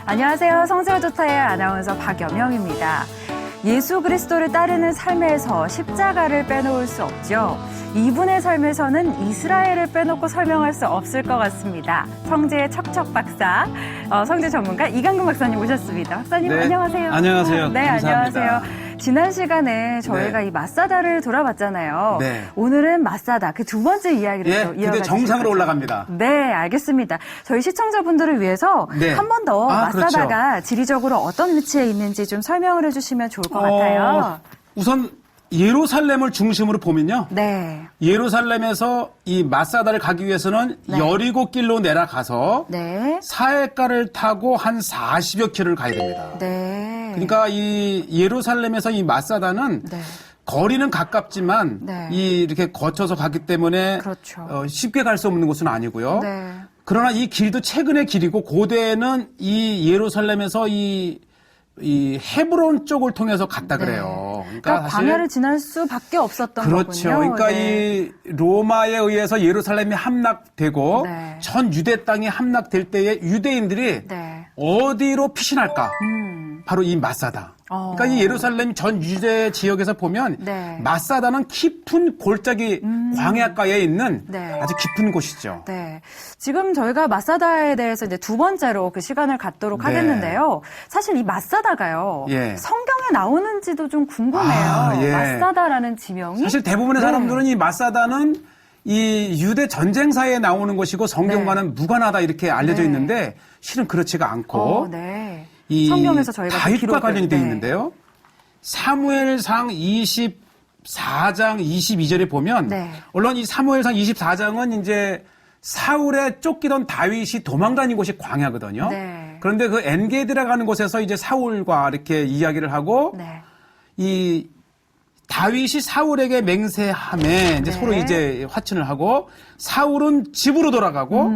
안녕하세요. 성서조타의 아나운서 박여명입니다. 예수 그리스도를 따르는 삶에서 십자가를 빼놓을 수 없죠. 이분의 삶에서는 이스라엘을 빼놓고 설명할 수 없을 것 같습니다. 성지의 척척 박사, 성지 전문가 이강근 박사님 모셨습니다. 박사님 네. 안녕하세요. 안녕하세요. 네, 감사합니다. 안녕하세요. 지난 시간에 저희가 이 마사다를 돌아봤잖아요. 네. 오늘은 마사다 그 두 번째 이야기를 또 근데 이어가 정상으로 올라갑니다. 네, 알겠습니다. 저희 시청자분들을 위해서 네. 한 번 더 마사다가 그렇죠. 지리적으로 어떤 위치에 있는지 좀 설명을 해주시면 좋을 것 같아요. 우선 예루살렘을 중심으로 보면요. 네. 예루살렘에서 이 마사다를 가기 위해서는 네. 여리고길로 내려가서 네. 사해가를 타고 한 40여 킬로를 가야 됩니다. 네. 그러니까 이 예루살렘에서 이 마사다는 네. 거리는 가깝지만 네. 이렇게 거쳐서 가기 때문에 그렇죠. 쉽게 갈 수 없는 곳은 아니고요. 네. 그러나 이 길도 최근의 길이고 고대에는 이 예루살렘에서 이 헤브론 쪽을 통해서 갔다 그래요. 그러니까 사실 광야를 지날 수밖에 없었던 그렇죠. 거군요. 그러니까 네. 이 로마에 의해서 예루살렘이 함락되고 네. 전 유대 땅이 함락될 때에 유대인들이 네. 어디로 피신할까? 바로 이 마사다. 어. 그러니까 이 예루살렘 전 유대 지역에서 보면 네. 마사다는 깊은 골짜기 광야가에 있는 네. 아주 깊은 곳이죠. 네. 지금 저희가 마사다에 대해서 이제 두 번째로 그 시간을 갖도록 네. 하겠는데요. 사실 이 마사다가요. 예. 성경에 나오는지도 좀 궁금해요. 예. 마사다라는 지명이. 사실 대부분의 네. 사람들은 이 마사다는 이 유대 전쟁사에 나오는 것이고 성경과는 무관하다 이렇게 알려져 네. 있는데 실은 그렇지가 않고 네. 이 성경에서 저희가 다윗과 관련이 되어 네. 있는데요. 사무엘상 24장 22절에 보면 네. 물론 이 사무엘상 24장은 이제 사울에 쫓기던 다윗이 도망 다닌 곳이 광야거든요. 네. 그런데 그 엔게디라고 하는 곳에서 이제 사울과 이렇게 이야기를 하고 네. 이 다윗이 사울에게 맹세함에 이제 네. 서로 이제 화친을 하고 사울은 집으로 돌아가고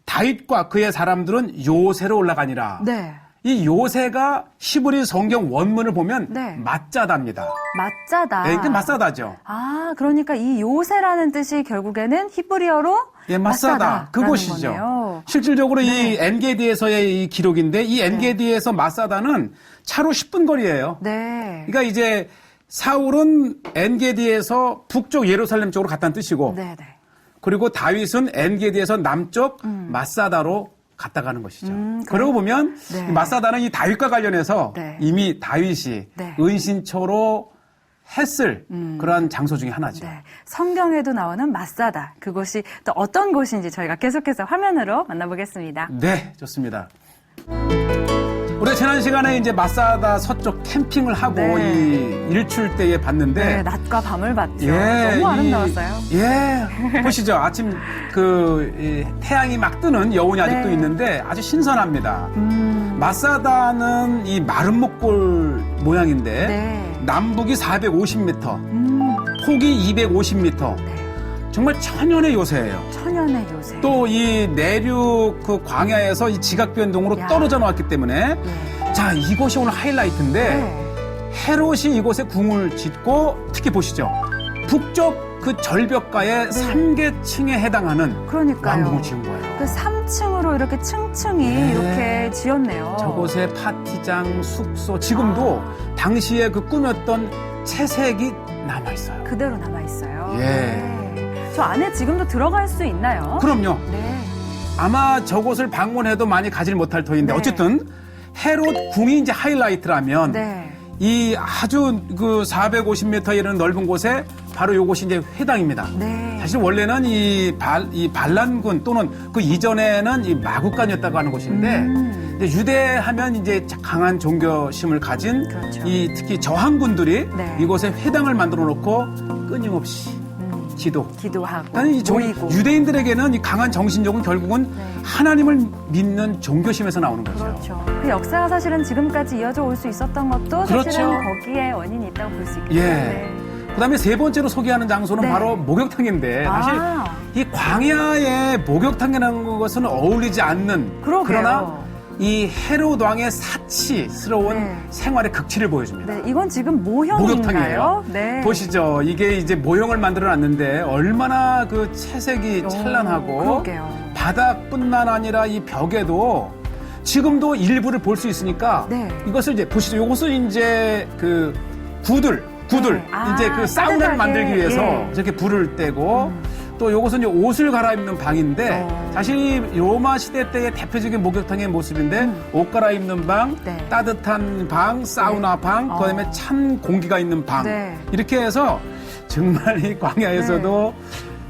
다윗과 그의 사람들은 요새로 올라가니라. 네. 이 요새가 히브리 성경 원문을 보면 네. 맞자다입니다. 맞자다. 네, 이게 맞사다죠. 아, 그러니까 이 요새라는 뜻이 결국에는 히브리어로 예, 맞사다. 그곳이죠. 거네요. 실질적으로 이 엔게디에서의 이 기록인데 이 엔게디에서 맞사다는 차로 10분 거리예요. 네. 그러니까 이제 사울은 엔게디에서 북쪽 예루살렘 쪽으로 갔다는 뜻이고 네, 네. 그리고 다윗은 엔게디에서 남쪽 마사다로 갔다 가는 것이죠. 그러고 보면 네. 이 마사다는 이 다윗과 관련해서 네. 이미 다윗이 네. 은신처로 했을 그러한 장소 중에 하나죠. 네. 성경에도 나오는 마사다. 그곳이 또 어떤 곳인지 저희가 계속해서 화면으로 만나보겠습니다. 네, 좋습니다. 우리가 지난 시간에 이제 마사다 서쪽 캠핑을 하고 네. 이 일출 때에 봤는데 네, 낮과 밤을 봤죠. 너무 아름다웠어요. 보시죠. 아침 이 태양이 막 뜨는 여운이 아직도 네. 있는데 아주 신선합니다. 마사다는 이 마른 목골 모양인데 네. 남북이 450m, 폭이 250m. 네. 정말 천연의 요새예요. 천연의 요새. 또 이 내륙 그 광야에서 이 지각 변동으로 야. 떨어져 나왔기 때문에 네. 자, 이것이 오늘 하이라이트인데 네. 헤롯이 이곳에 궁을 짓고 특히 보시죠. 북쪽 그 절벽가의 3계층에 해당하는 그러니까요. 왕궁을 지은 거예요. 그 3층으로 이렇게 층층이 네. 이렇게 지었네요. 저곳에 파티장, 숙소, 지금도 당시에 그 꾸몄던 채색이 남아있어요. 그대로 남아있어요. 예. 네. 저 안에 지금도 들어갈 수 있나요? 그럼요. 네. 아마 저곳을 방문해도 많이 가질 못할 터인데 네. 어쨌든 헤롯 궁이 이제 하이라이트라면 네. 이 아주 그 450m에 이르는 넓은 곳에 바로 이곳이 이제 회당입니다. 네. 사실 원래는 이 반란군 또는 그 이전에는 이 마국간이었다고 하는 곳인데 이제 유대하면 이제 강한 종교심을 가진 그렇죠. 이 특히 저항군들이 네. 이곳에 회당을 만들어 놓고 끊임없이 기도하고 아니, 모이고. 유대인들에게는 이 강한 정신력은 결국은 네. 하나님을 믿는 종교심에서 나오는 거죠. 그렇죠. 그 역사가 사실은 지금까지 이어져 올 수 있었던 것도 그렇죠. 사실은 거기에 원인이 있다고 볼 수 있겠죠. 예. 네. 그다음에 세 번째로 소개하는 장소는 네. 바로 목욕탕인데 사실 아. 이 광야에 목욕탕이라는 것은 어울리지 않는 그러게요. 그러나 이 헤롯 왕의 사치스러운 네. 생활의 극치를 보여줍니다. 네, 이건 지금 모형인가요? 목욕탕이에요. 네. 보시죠. 이게 이제 모형을 만들어 놨는데 얼마나 그 채색이 찬란하고 그러게요. 바닥뿐만 아니라 이 벽에도 지금도 일부를 볼 수 있으니까 네. 이것을 이제 보시죠. 이것은 이제 그 구들 네. 이제 그 사우나를 따뜻하게. 만들기 위해서 예. 저렇게 불을 떼고 또 요것은 이제 옷을 갈아입는 방인데 사실 이 로마 시대 때의 대표적인 목욕탕의 모습인데 옷 갈아입는 방, 네. 따뜻한 방, 사우나 방, 그다음에 찬 공기가 있는 방 네. 이렇게 해서 정말 이 광야에서도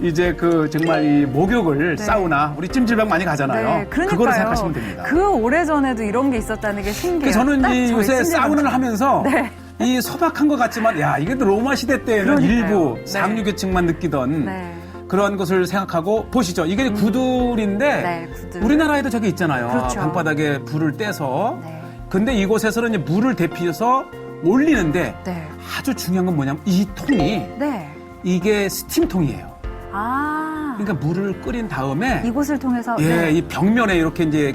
이제 그 정말 이 목욕을 네. 사우나 우리 찜질방 많이 가잖아요. 네, 그러니까요. 그거를 생각하시면 됩니다. 그 오래전에도 이런 게 있었다는 게 신기해요. 저는 딱 이 저희 요새 찜질방 사우나를 하면서 네. 이 소박한 것 같지만 야 이게 또 로마 시대 때에는 그러니까요. 일부 네. 상류계층만 느끼던 네. 그런 것을 생각하고 보시죠. 이게 구들인데 네, 구들. 우리나라에도 저기 있잖아요. 그렇죠. 방바닥에 불을 떼서 네. 근데 이곳에서는 이제 물을 대피해서 올리는데 네. 아주 중요한 건 뭐냐면 이 통이 네. 이게 스팀통이에요. 아. 그러니까 물을 끓인 다음에 이곳을 통해서 예, 네. 이 벽면에 이렇게 이제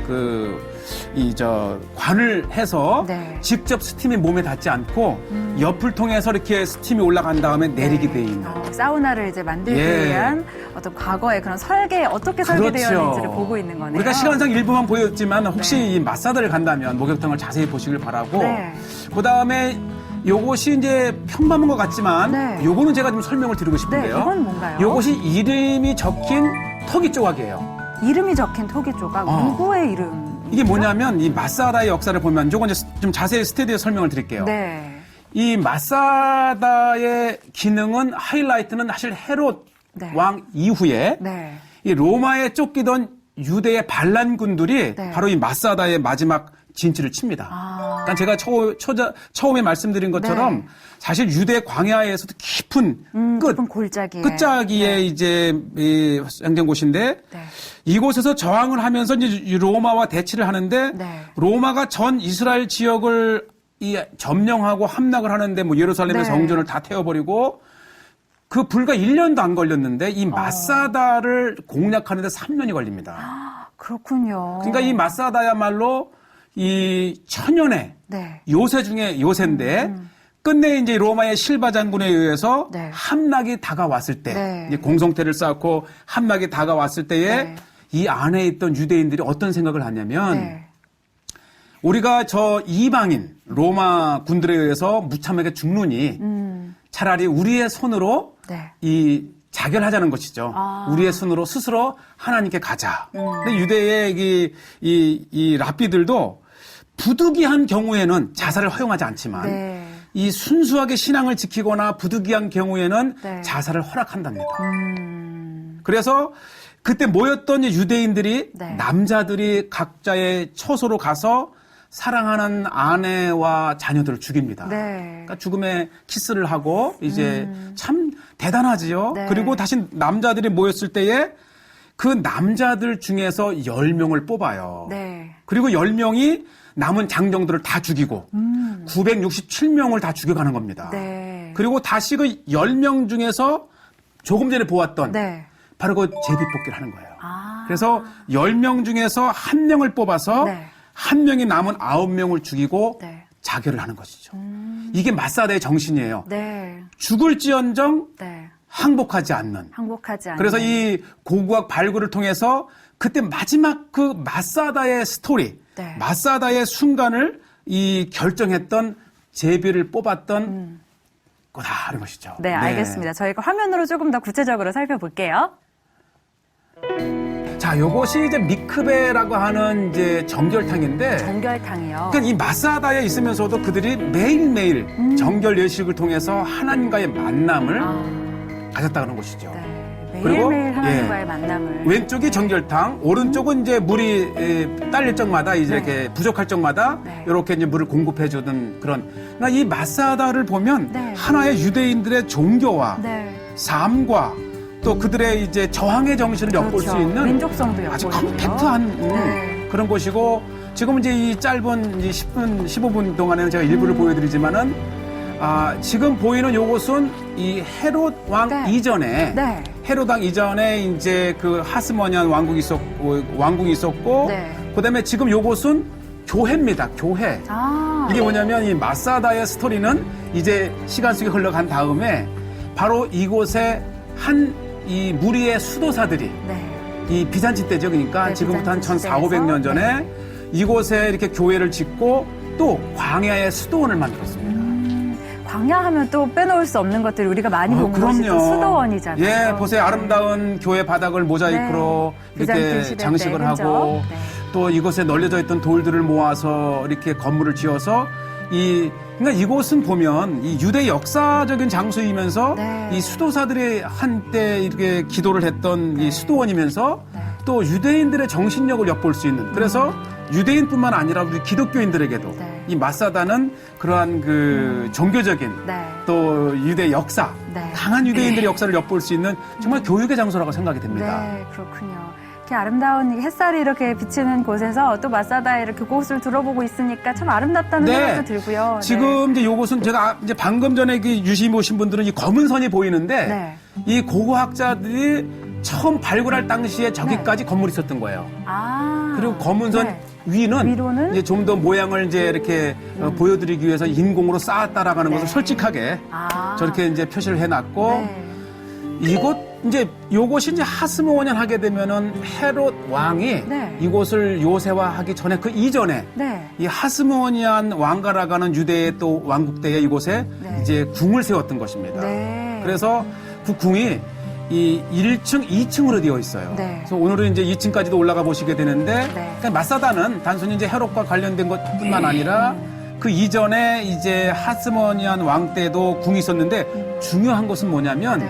관을 해서 네. 직접 스팀이 몸에 닿지 않고 옆을 통해서 이렇게 스팀이 올라간 다음에 내리게 돼 있는. 사우나를 이제 만들기 예. 위한 어떤 과거의 그런 설계 어떻게 설계되어 그렇죠. 있는지를 보고 있는 거네요. 우리가 시간상 일부만 보였지만 혹시 네. 이 마사다를 간다면 목욕탕을 자세히 보시길 바라고. 네. 그 다음에 요것이 이제 평범한 것 같지만 네. 요거는 제가 좀 설명을 드리고 네, 싶은데요. 이건 뭔가요? 요것이 이름이 적힌 토기 조각이에요. 이름이 적힌 토기 조각 누구의 이름? 이게 뭐냐면 이 마사다의 역사를 보면 요건 이제 좀 자세히 스테디에 설명을 드릴게요. 네. 이 마사다의 기능은 하이라이트는 사실 헤롯 네. 왕 이후에 네. 이 로마에 쫓기던 유대의 반란군들이 네. 바로 이 마사다의 마지막 진치를 칩니다. 아. 그러니까 제가 처음에 말씀드린 것처럼 네. 사실 유대 광야에서도 깊은 깊은 골짜기에. 끝자기에 네. 이제 이 행정곳인데 네. 이곳에서 저항을 하면서 이제 로마와 대치를 하는데 네. 로마가 전 이스라엘 지역을 점령하고 함락을 하는데 뭐 예루살렘의 네. 성전을 다 태워버리고 그 불과 1년도 안 걸렸는데 이 마사다를 공략하는데 3년이 걸립니다. 그렇군요. 그러니까 이 마사다야말로 이 천연의 네. 요새 중에 요새인데 끝내 이제 로마의 실바 장군에 의해서 네. 함락이 다가왔을 때 네. 이제 공성태를 쌓고 함락이 다가왔을 때에 네. 이 안에 있던 유대인들이 어떤 생각을 하냐면 네. 우리가 저 이방인 로마 군들에 의해서 무참하게 죽느니 차라리 우리의 손으로 네. 이 자결하자는 것이죠. 아. 우리의 손으로 스스로 하나님께 가자. 근데 유대의 이 랍비들도 부득이한 경우에는 자살을 허용하지 않지만 네. 이 순수하게 신앙을 지키거나 부득이한 경우에는 네. 자살을 허락한답니다. 그래서 그때 모였던 유대인들이 네. 남자들이 각자의 처소로 가서 사랑하는 아내와 자녀들을 죽입니다. 네. 그러니까 죽음의 키스를 하고 이제 참 대단하지요. 네. 그리고 다시 남자들이 모였을 때에 그 남자들 중에서 10명을 뽑아요. 네. 그리고 10명이 남은 장정들을 다 죽이고 967명을 다 죽여가는 겁니다. 네. 그리고 다시 그 10명 중에서 조금 전에 보았던 네. 바로 그 제비뽑기를 하는 거예요. 아. 그래서 10명 중에서 1명을 뽑아서 네. 1명이 남은 9명을 죽이고 네. 자결을 하는 것이죠. 이게 마사다의 정신이에요. 네. 죽을지언정 네. 항복하지 않는. 항복하지 않는. 그래서 이 고고학 발굴을 통해서 그때 마지막 그 마사다의 스토리, 네. 마사다의 순간을 이 결정했던 제비를 뽑았던 거다라는 것이죠. 네, 알겠습니다. 저희가 화면으로 조금 더 구체적으로 살펴볼게요. 자, 요것이 이제 미크베라고 하는 이제 정결탕인데, 정결탕이요. 그러니까 이 마사다에 있으면서도 그들이 매일매일 정결 예식을 통해서 하나님과의 만남을 가졌다는 것이죠. 네. 그리고, 매일매일 하나님과의 예. 만남을. 왼쪽이 정결탕, 오른쪽은 이제 물이 딸릴 적마다 이제 네. 이렇게 부족할 적마다 네. 이렇게 이제 물을 공급해주는 그런. 그러니까 이 마사다를 보면 네. 하나의 유대인들의 종교와 네. 삶과 또 그들의 이제 저항의 정신을 엿볼 수 있는 민족성도 아주 엿보이고요. 컴팩트한 네. 그런 곳이고 지금 이제 이 짧은 이 10분, 15분 동안에는 제가 일부를 보여드리지만은 지금 보이는 요것은 이 헤롯 왕 네. 이전에 네. 헤롯 왕 이전에 이제 그 하스모니안 왕국이 있었고 네. 그다음에 지금 요것은 교회입니다. 교회. 이게 뭐냐면 이 마사다의 스토리는 이제 시간 속에 흘러간 다음에 바로 이곳에 이 무리의 수도사들이 네. 이 비잔치 때죠. 그러니까 네, 지금부터 한 비잔치 1400, 500년 전에 시대에서. 이곳에 이렇게 교회를 짓고 또 광야의 수도원을 만들었습니다. 광야 하면 또 빼놓을 수 없는 것들이 우리가 많이 본 것이 또 수도원이잖아요. 예, 보세요. 아름다운 교회 바닥을 모자이크로 이렇게 장식을 하고 또 이곳에 널려져 있던 돌들을 모아서 이렇게 건물을 지어서 그러니까 이곳은 보면 이 유대 역사적인 장소이면서 이 수도사들이 한때 이렇게 기도를 했던 이 수도원이면서 또 유대인들의 정신력을 엿볼 수 있는 그래서 유대인뿐만 아니라 우리 기독교인들에게도 이 마사다는 그러한 그 종교적인 또 유대 역사 강한 유대인들의 역사를 엿볼 수 있는 정말 교육의 장소라고 생각이 됩니다. 네, 그렇군요. 이렇게 아름다운 het살이 이렇게 비치는 곳에서 또 마사다의 이렇게 그곳을 들어보고 있으니까 참 아름답다는 생각도 들고요. 지금 이제 요것은 제가 이제 방금 전에 유심히 보신 분들은 이 검은 선이 보이는데 이 고고학자들이 처음 발굴할 당시에 저기까지 건물이 있었던 거예요. 그리고 검은 선 위는 이제 좀 더 모양을 이제 이렇게 보여드리기 위해서 인공으로 쌓았다라는 것을 솔직하게 저렇게 이제 표시를 해놨고 요것이 이제 하스모니안 하게 되면은 헤롯 왕이 이곳을 요새화하기 전에 그 이전에 이 하스모니안 왕가라고 하는 유대의 또 왕국 때에 이곳에 이제 궁을 세웠던 것입니다. 그래서 그 궁이 이 1층, 2층으로 되어 있어요. 그래서 오늘은 이제 2층까지도 올라가 보시게 되는데 그러니까 마사다는 단순히 이제 헤롯과 관련된 것뿐만 아니라 그 이전에 이제 하스모니안 왕 때도 궁이 있었는데 중요한 것은 뭐냐면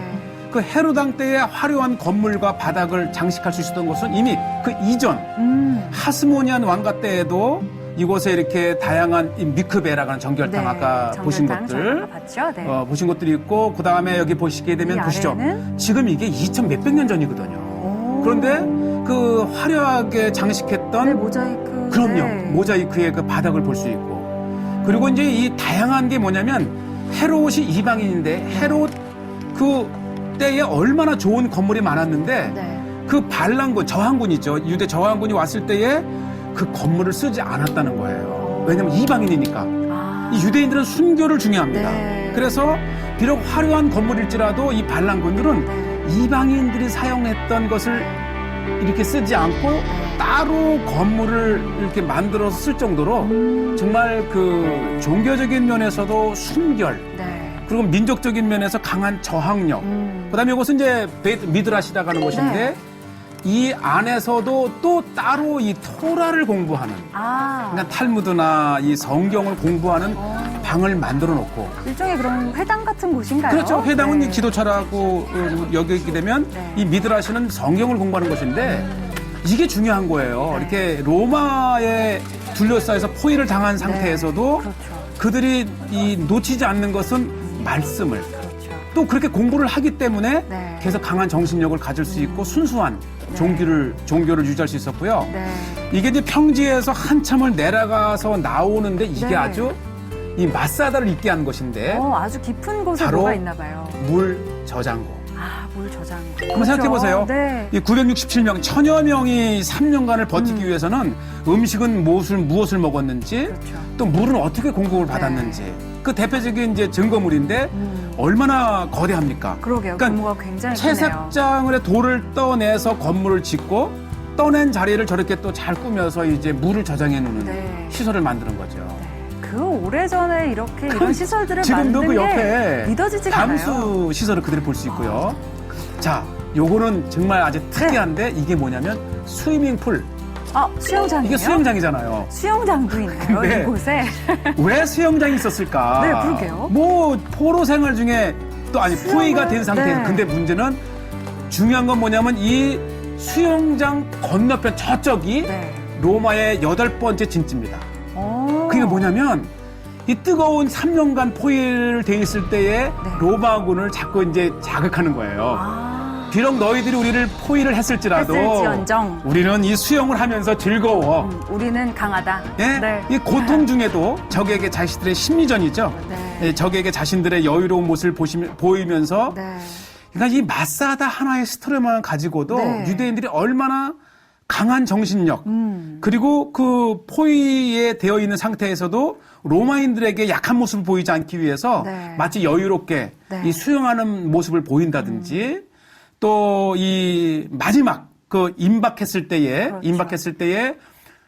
그 헤롯 왕 때의 화려한 건물과 바닥을 장식할 수 있었던 것은 이미 그 이전 하스모니안 왕가 때에도 이곳에 이렇게 다양한 미크베라고 하는 정결탕 아까 보신 것들 보신 것들이 있고 그 다음에 여기 보시게 되면 보시죠. 지금 이게 2천 몇백 년 전이거든요. 그런데 그 화려하게 장식했던 모자이크 그럼요. 모자이크의 그 바닥을 볼 수 있고 그리고 이제 이 다양한 게 뭐냐면 헤롯이 이방인인데 헤롯 그 때에 얼마나 좋은 건물이 많았는데 그 반란군 저항군이죠. 유대 저항군이 왔을 때에 그 건물을 쓰지 않았다는 거예요. 왜냐하면 이방인이니까. 이 유대인들은 순교를 중요합니다. 그래서 비록 화려한 건물일지라도 이 반란군들은 이방인들이 사용했던 것을 이렇게 쓰지 않고 따로 건물을 이렇게 만들어서 쓸 정도로 정말 그 종교적인 면에서도 순결 그리고 민족적인 면에서 강한 저항력 그다음에 이것은 이제 미드라시라고 하는 곳인데 이 안에서도 또 따로 이 토라를 공부하는 그러니까 탈무드나 이 성경을 공부하는 방을 만들어 놓고 일종의 그런 회당 같은 곳인가요? 그렇죠. 회당은 이 기도처라고 여기게 되면 이 미드라시는 성경을 공부하는 곳인데 이게 중요한 거예요. 이렇게 로마에 둘러싸여서 포위를 당한 상태에서도 그들이 이 놓치지 않는 것은 말씀을 또 그렇게 공부를 하기 때문에 계속 강한 정신력을 가질 수 있고 순수한 종교를 유지할 수 있었고요. 이게 이제 평지에서 한참을 내려가서 나오는데 이게 아주 이 마사다를 있게 한 것인데 아주 깊은 곳에 바로 뭐가 있나 봐요. 물 저장고. 물 저장고. 한번 생각해 보세요. 이 967명, 천여 명이 3년간을 버티기 위해서는 음식은 무엇을 먹었는지 또 물은 어떻게 공급을 받았는지 그 대표적인 이제 증거물인데 얼마나 거대합니까? 그러게요. 규모가 굉장히 크네요. 채색장을 돌을 떠내서 건물을 짓고 떠낸 자리를 저렇게 또 잘 꾸며서 이제 물을 저장해 놓는 시설을 만드는 거죠. 그 오래전에 이렇게 이런 시설들을 지금도 만든 그 옆에 게 믿어지지가 않아요. 담수 시설을 그대로 볼 수 있고요. 자, 요거는 정말 아주 특이한데 이게 뭐냐면 스위밍풀. 수영장이에요? 이게 수영장이잖아요. 수영장도 있나요, 이곳에? 왜 수영장이 있었을까? 네, 그러게요. 뭐 포로 생활 중에 또 포위가 된 상태에서 근데 문제는 중요한 건 뭐냐면 이 수영장 건너편 저쪽이 로마의 8번째 진지입니다. 그게 뭐냐면 이 뜨거운 3년간 포위를 돼 있을 때에 로마군을 자꾸 이제 자극하는 거예요. 비록 너희들이 우리를 포위를 했을지라도 우리는 이 수영을 하면서 즐거워. 우리는 강하다. 이 고통 중에도 적에게 자신들의 심리전이죠. 적에게 자신들의 여유로운 모습을 보이면서 그러니까 이 마사다 하나의 스토리만 가지고도 유대인들이 얼마나 강한 정신력 그리고 그 포위에 되어 있는 상태에서도 로마인들에게 약한 모습을 보이지 않기 위해서 마치 여유롭게 이 수영하는 모습을 보인다든지 또 이 마지막 그 임박했을 때에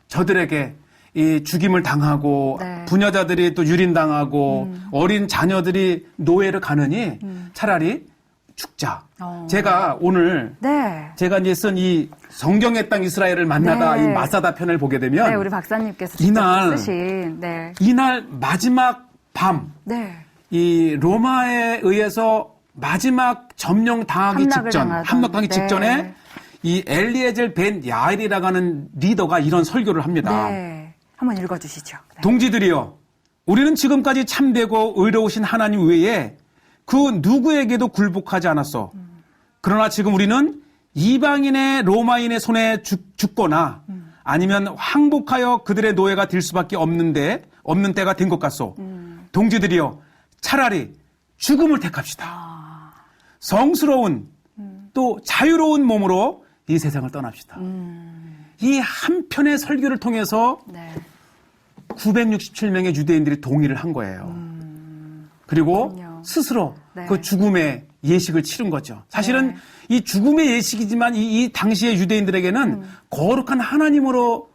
저들에게 이 죽임을 당하고 네. 부녀자들이 또 유린당하고 어린 자녀들이 노예를 가느니 차라리 죽자. 제가 오늘 네. 제가 이제 쓴 이 성경의 땅 이스라엘을 만나다 네. 이 마사다 편을 보게 되면 네, 우리 박사님께서 이날 쓰신 네. 이날 마지막 밤 네. 이 로마에 의해서 마지막 점령 당하기 함락당하기 네. 직전에 이 엘리에젤 벤 야일이라고 하는 리더가 이런 설교를 합니다. 네. 한번 읽어주시죠. 네. 동지들이여, 우리는 지금까지 참되고 의로우신 하나님 외에 그 누구에게도 굴복하지 않았어. 그러나 지금 우리는 이방인의 로마인의 손에 죽거나 아니면 항복하여 그들의 노예가 될 수밖에 없는 때가 된 것 같소. 동지들이여, 차라리 죽음을 택합시다. 성스러운 또 자유로운 몸으로 이 세상을 떠납시다. 이 한편의 설교를 통해서 네. 967명의 유대인들이 동의를 한 거예요. 그리고 그렇군요. 스스로 네. 그 죽음의 예식을 치른 거죠. 사실은 네. 이 죽음의 예식이지만 이 당시의 유대인들에게는 거룩한 하나님으로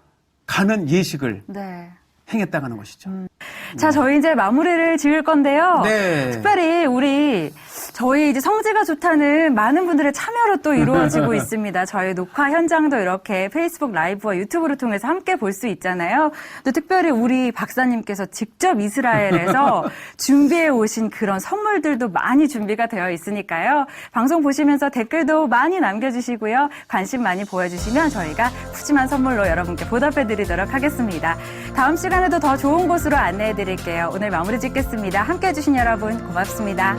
가는 예식을 네. 행했다는 것이죠. 자, 저희 이제 마무리를 지을 건데요. 네. 특별히 우리 저희 이제 성지가 좋다는 많은 분들의 참여로 또 이루어지고 있습니다. 저희 녹화 현장도 이렇게 페이스북 라이브와 유튜브를 통해서 함께 볼 수 있잖아요. 또 특별히 우리 박사님께서 직접 이스라엘에서 준비해 오신 그런 선물들도 많이 준비가 되어 있으니까요. 방송 보시면서 댓글도 많이 남겨주시고요. 관심 많이 보여주시면 저희가 푸짐한 선물로 여러분께 보답해 드리도록 하겠습니다. 다음 시간에도 더 좋은 곳으로 안내해 드릴게요. 오늘 마무리 짓겠습니다. 함께 해주신 여러분 고맙습니다.